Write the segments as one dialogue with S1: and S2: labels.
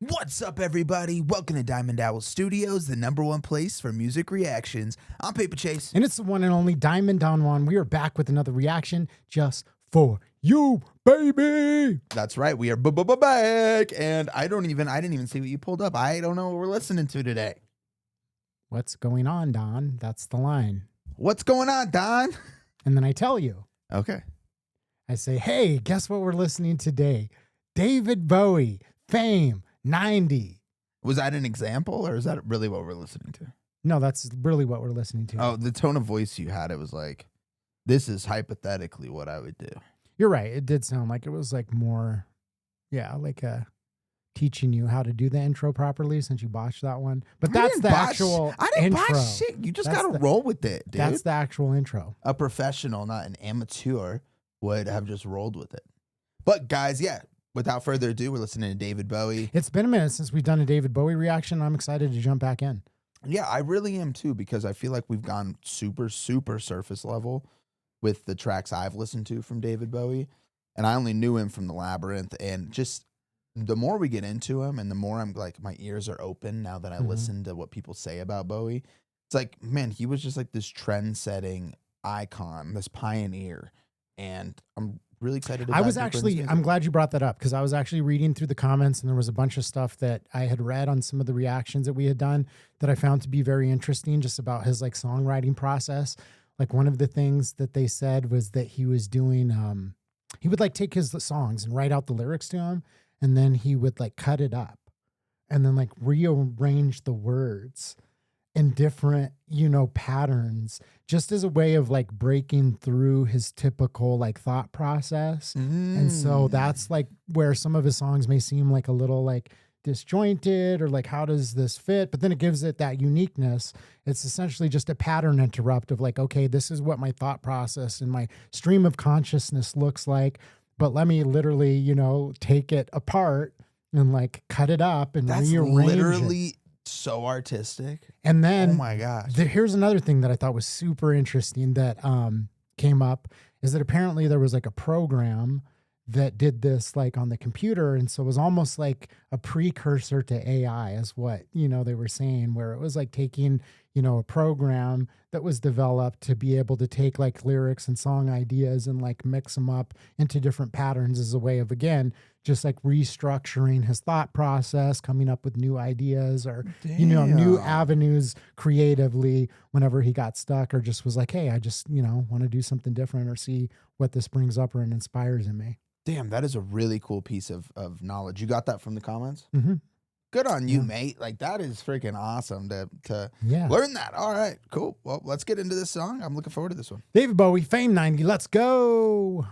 S1: What's up, everybody? Welcome to Diamond Owl Studios, the #1 place for music reactions. I'm Paper Chase.
S2: And it's the one and only Diamond Don Juan. We are back with another reaction just for you, baby.
S1: That's right. We are back. And I didn't even see what you pulled up. I don't know what we're listening to today.
S2: What's going on, Don? That's the line.
S1: What's going on, Don?
S2: And then I tell you.
S1: Okay.
S2: I say, hey, guess what we're listening today? David Bowie, Fame, 90.
S1: Was that an example or is that really what we're listening to?
S2: No, that's really what we're listening to.
S1: Oh, the tone of voice you had, it was like, this is hypothetically what I would do.
S2: You're right. It did sound like it was like more, like teaching you how to do the intro properly since you botched that one. But that's the actual
S1: I didn't
S2: intro.
S1: botch shit. You just got to roll with it, dude.
S2: That's the actual intro.
S1: A professional, not an amateur, would have just rolled with it. But guys, without further ado, we're listening to David Bowie.
S2: It's been a minute since we've done a David Bowie reaction. I'm excited to jump back in.
S1: Yeah, I really am too, because I feel like we've gone super, super surface level with the tracks I've listened to from David Bowie. And I only knew him from The Labyrinth. And just the more we get into him and the more I'm like, my ears are open now that I listen to what people say about Bowie. It's like, man, he was just like this trend-setting icon, this pioneer. And I'm really excited to
S2: I'm glad you brought that up, because I was actually reading through the comments and there was a bunch of stuff that I had read on some of the reactions that we had done that I found to be very interesting, just about his like songwriting process. Like one of the things that they said was that he was doing, he would like take his songs and write out the lyrics to them, and then he would like cut it up and then like rearrange the words in different, patterns, just as a way of like breaking through his typical like thought process. And so that's like where some of his songs may seem like a little like disjointed or like, how does this fit? But then it gives it that uniqueness. It's essentially just a pattern interrupt of like, okay, this is what my thought process and my stream of consciousness looks like. But let me literally, take it apart and like cut it up and rearrange it.
S1: So artistic.
S2: And then,
S1: oh my gosh,
S2: here's another thing that I thought was super interesting that came up, is that apparently there was like a program that did this like on the computer. And so it was almost like a precursor to AI, is what, they were saying, where it was like taking, a program that was developed to be able to take like lyrics and song ideas and like mix them up into different patterns as a way of, again, just like restructuring his thought process, coming up with new ideas or, new avenues creatively whenever he got stuck or just was like, hey, I just, want to do something different or see what this brings up or inspires in me.
S1: Damn, that is a really cool piece of knowledge. You got that from the comments?
S2: Mm-hmm.
S1: Good on you, mate. Like, that is freaking awesome to learn that. All right, cool. Well, let's get into this song. I'm looking forward to this one.
S2: David Bowie, Fame 90. Let's go.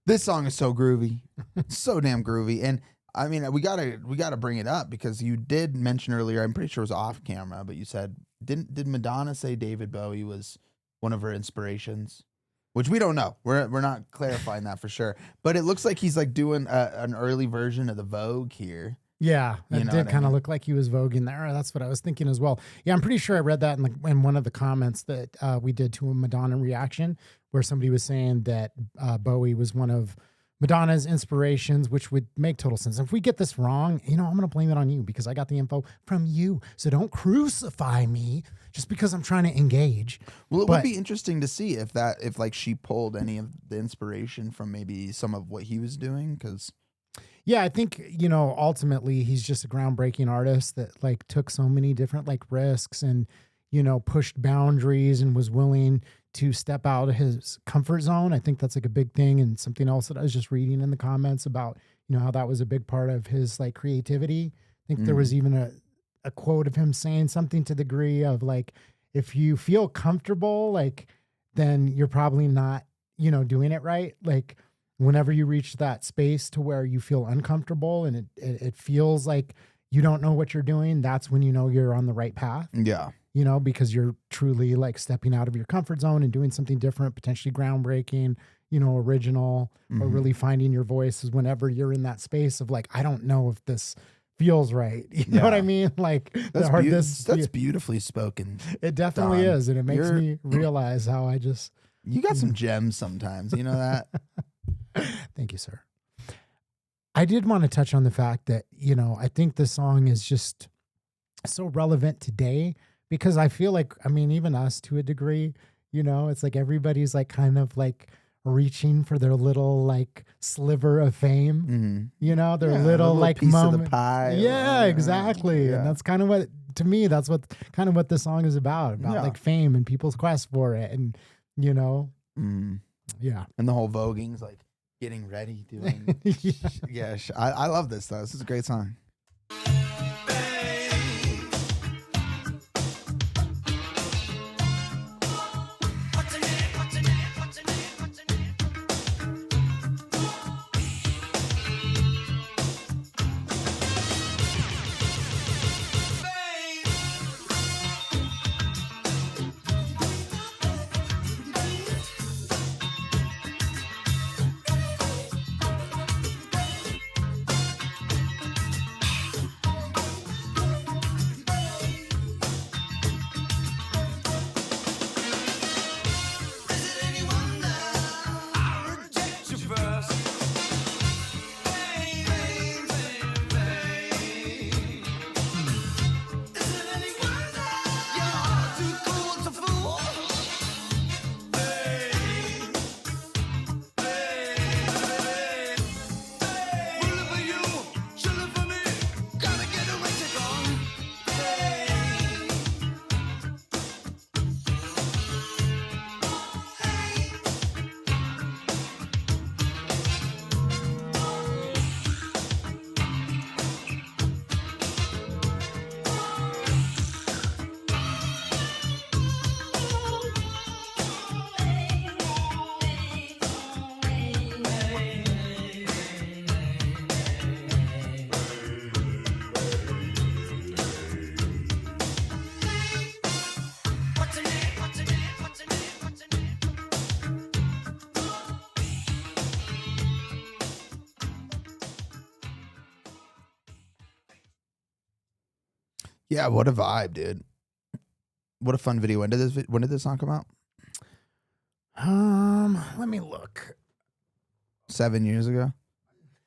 S1: This song is so groovy, so damn groovy. And I mean, we gotta bring it up because you did mention earlier. I'm pretty sure it was off camera, but you said did Madonna say David Bowie was one of her inspirations? Which we don't know. We're not clarifying that for sure. But it looks like he's like doing an early version of the Vogue here.
S2: Yeah,
S1: You
S2: it
S1: know
S2: did
S1: what I
S2: kind of
S1: mean?
S2: look like he was voguing there. That's what I was thinking as well. Yeah, I'm pretty sure I read that in one of the comments that we did to a Madonna reaction, where somebody was saying that Bowie was one of Madonna's inspirations, which would make total sense. If we get this wrong, I'm going to blame it on you because I got the info from you. So don't crucify me just because I'm trying to engage.
S1: Well, it
S2: But
S1: would be interesting to see if like she pulled any of the inspiration from maybe some of what he was doing because.
S2: yeah, I think, ultimately he's just a groundbreaking artist that like took so many different like risks and, pushed boundaries and was willing to step out of his comfort zone. I think that's like a big thing. And something else that I was just reading in the comments about, how that was a big part of his like creativity. I think there was even a quote of him saying something to the degree of like, if you feel comfortable, like, then you're probably not, doing it right. Like, whenever you reach that space to where you feel uncomfortable and it feels like you don't know what you're doing, that's when you're on the right path,
S1: Yeah.
S2: because you're truly like stepping out of your comfort zone and doing something different, potentially groundbreaking, original, or really finding your voice is whenever you're in that space of like, I don't know if this feels right. You know what I
S1: Yeah.
S2: mean? Like
S1: That's beautifully spoken.
S2: it definitely
S1: Don.
S2: is. And it makes
S1: You're-
S2: me realize how I just,
S1: You got some gems sometimes. You know that?
S2: thank you, sir. I did want to touch on the fact that, I think the song is just so relevant today because I feel like, I mean, even us to a degree, it's like everybody's like kind of like reaching for their little like sliver of fame, their
S1: Yeah, a
S2: little like
S1: piece
S2: moment.
S1: of the pie.
S2: Yeah, exactly.
S1: Yeah.
S2: And that's kind of what, to me, that's what kind of what the song is about
S1: Yeah.
S2: like fame and people's quest for it. And, yeah.
S1: And the whole voguing's like getting ready, doing.
S2: Yeah.
S1: I love this though. This is a great song. Yeah, what a vibe, dude. What a fun video. When did this song come out?
S2: Let me look.
S1: 7 years ago.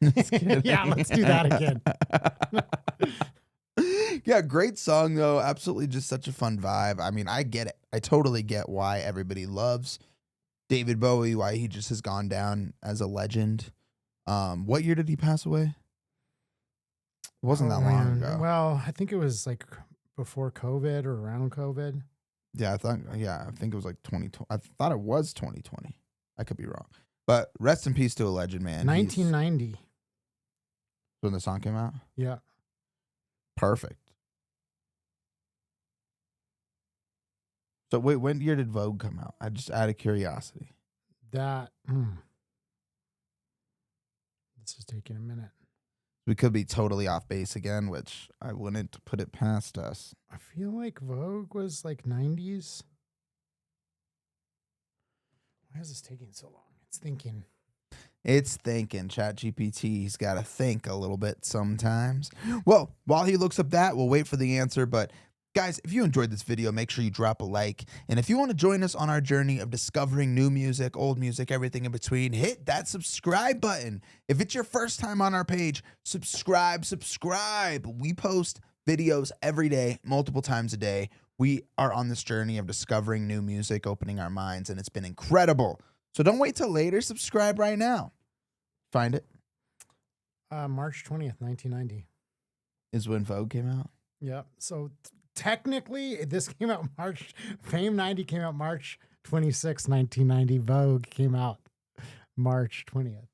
S2: Yeah, let's do that again.
S1: Yeah, great song though. Absolutely just such a fun vibe. I mean, I get it. I totally get why everybody loves David Bowie, why he just has gone down as a legend. What year did he pass away? It wasn't that long ago.
S2: Well, I think it was like before COVID or around COVID.
S1: Yeah, I think it was like 2020. I thought it was 2020. I could be wrong. But rest in peace to a legend, man.
S2: 1990.
S1: When the song came out?
S2: Yeah.
S1: Perfect. So wait, when year did Vogue come out? I just out of curiosity.
S2: That This is taking a minute.
S1: We could be totally off base again, which I wouldn't put it past us.
S2: I feel like Vogue was like 90s. Why is this taking so long? It's thinking.
S1: It's thinking. ChatGPT's got to think a little bit sometimes. Well, while he looks up that, we'll wait for the answer. But guys, if you enjoyed this video, make sure you drop a like. And if you want to join us on our journey of discovering new music, old music, everything in between, hit that subscribe button. If it's your first time on our page, subscribe. We post videos every day, multiple times a day. We are on this journey of discovering new music, opening our minds, and it's been incredible. So don't wait till later. Subscribe right now. Find it.
S2: March 20th, 1990.
S1: Is when Vogue came out?
S2: Yeah. So technically, this came out Fame 90 came out March 26, 1990. Vogue came out March 20th.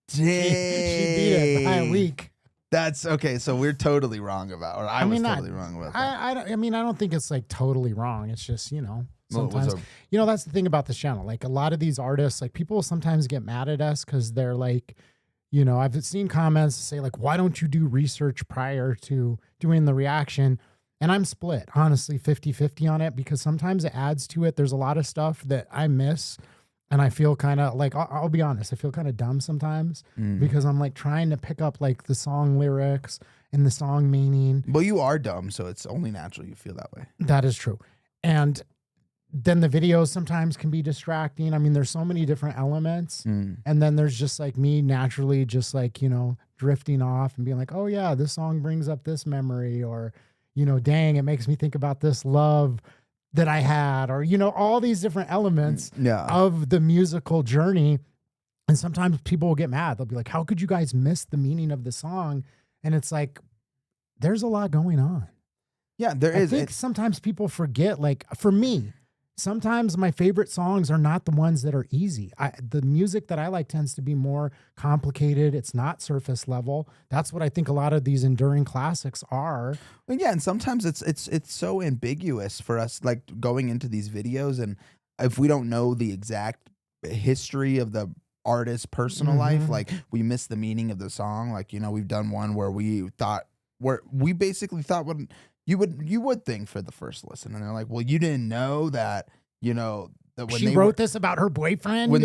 S1: Dang.
S2: She beat it by a week.
S1: That's okay. So we're totally wrong about, or I was totally wrong about that.
S2: I mean, I don't think it's like totally wrong. It's just, you know, sometimes,
S1: Well,
S2: you know, that's the thing about this channel. Like a lot of these artists, like people sometimes get mad at us because they're like, you know, I've seen comments say like, why don't you do research prior to doing the reaction? And I'm split, honestly, 50-50 on it, because sometimes it adds to it. There's a lot of stuff that I miss. And I feel kind of like, I'll be honest, I feel kind of dumb sometimes because I'm like trying to pick up like the song lyrics and the song meaning.
S1: Well, you are dumb, so it's only natural you feel that way.
S2: That is true. And then the videos sometimes can be distracting. I mean, there's so many different elements. And then there's just like me naturally just like, you know, drifting off and being like, oh yeah, this song brings up this memory, or, you know, dang, it makes me think about this love that I had, or, you know, all these different elements of the musical journey. And sometimes people will get mad. They'll be like, how could you guys miss the meaning of the song? And it's like, there's a lot going on.
S1: Yeah, there is.
S2: I think sometimes people forget, like for me, sometimes my favorite songs are not the ones that are easy. The music that I like tends to be more complicated. It's not surface level. That's what I think a lot of these enduring classics are.
S1: Well, yeah, and sometimes it's so ambiguous for us, like going into these videos, and if we don't know the exact history of the artist's personal life, like we miss the meaning of the song. Like, you know, we've done one where we basically thought what you would think for the first listen, and they're like, well, you didn't know that, you know, that when
S2: she wrote this about her boyfriend
S1: when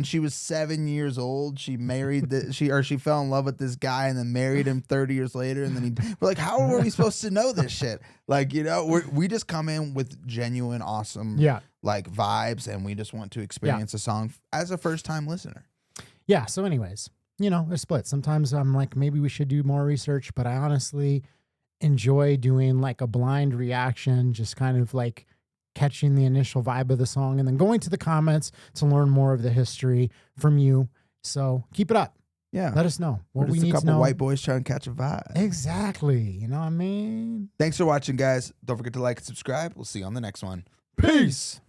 S1: she was 7 years old, she married she fell in love with this guy and then married him 30 years later, and then we're like, how were we supposed to know this shit? Like, you know, we just come in with genuine awesome like vibes, and we just want to experience a song as a first time listener.
S2: Yeah. So anyways, you know, they're split. Sometimes I'm like, maybe we should do more research, but I honestly enjoy doing like a blind reaction, just kind of like catching the initial vibe of the song and then going to the comments to learn more of the history from you. So keep it up.
S1: Yeah.
S2: Let us know what we
S1: need to know.
S2: A couple
S1: white boys trying to catch a vibe.
S2: Exactly. You know what I mean?
S1: Thanks for watching, guys. Don't forget to like and subscribe. We'll see you on the next one.
S2: Peace.